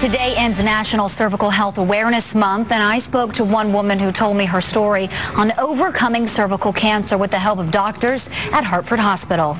Today ends National Cervical Health Awareness Month, and I spoke to one woman who told me her story on overcoming cervical cancer with the help of doctors at Hartford Hospital.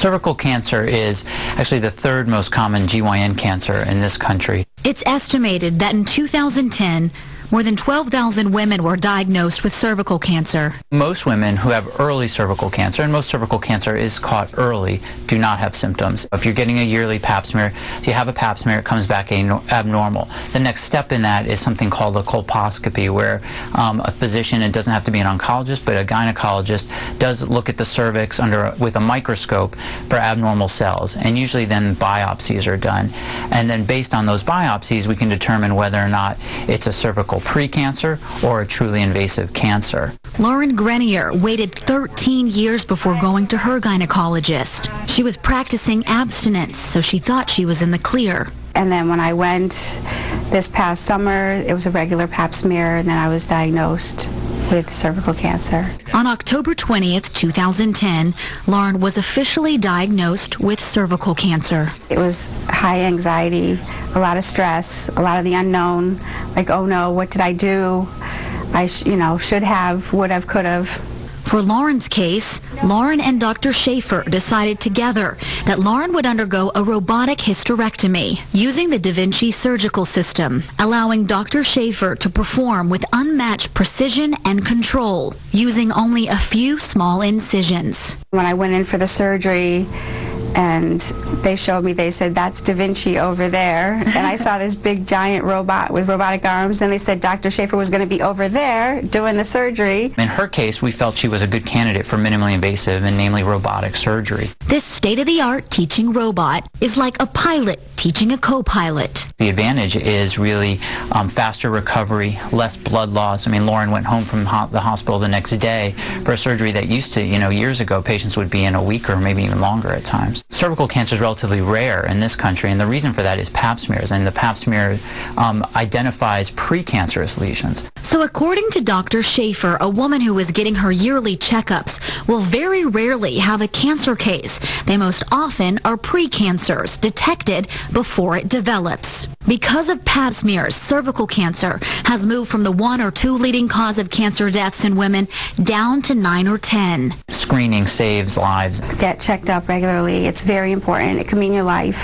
Cervical cancer is actually the third most common GYN cancer in this country. It's estimated that in 2010, more than 12,000 women were diagnosed with cervical cancer. Most women who have early cervical cancer, and most cervical cancer is caught early, do not have symptoms. If you're getting a yearly pap smear, if you have a pap smear, it comes back abnormal. The next step in that is something called a colposcopy, where a physician, it doesn't have to be an oncologist, but a gynecologist does look at the cervix with a microscope for abnormal cells, and usually then biopsies are done. And then based on those biopsies, we can determine whether or not it's a cervical precancer or a truly invasive cancer. Lauren Grenier waited 13 years before going to her gynecologist. She was practicing abstinence, so she thought she was in the clear. And then when I went this past summer, it was a regular pap smear, and then I was diagnosed with cervical cancer. On October 20th, 2010, Lauren was officially diagnosed with cervical cancer. It was high anxiety, a lot of stress, a lot of the unknown, like, oh no, what did I do? I should have, would have, could have. For Lauren's case, Lauren and Dr. Shafer decided together that Lauren would undergo a robotic hysterectomy using the Da Vinci surgical system, allowing Dr. Shafer to perform with unmatched precision and control, using only a few small incisions. When I went in for the surgery, and they showed me, they said, that's Da Vinci over there. And I saw this big giant robot with robotic arms, and they said Dr. Shafer was going to be over there doing the surgery. In her case, we felt she was a good candidate for minimally invasive and namely robotic surgery. This state-of-the-art teaching robot is like a pilot teaching a co-pilot. The advantage is really faster recovery, less blood loss. I mean, Lauren went home from the hospital the next day for a surgery that used to, years ago, patients would be in a week or maybe even longer at times. Cervical cancer is relatively rare in this country, and the reason for that is pap smears, and the pap smear identifies precancerous lesions. So according to Dr. Shafer, a woman who is getting her yearly checkups will very rarely have a cancer case. They most often are precancers detected before it develops. Because of pap smears, cervical cancer has moved from the 1 or 2 leading cause of cancer deaths in women down to 9 or 10. Screening saves lives. Get checked up regularly. It's very important. It can mean your life.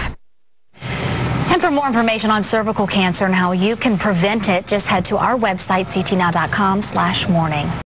And for more information on cervical cancer and how you can prevent it, just head to our website, ctnow.com/morning.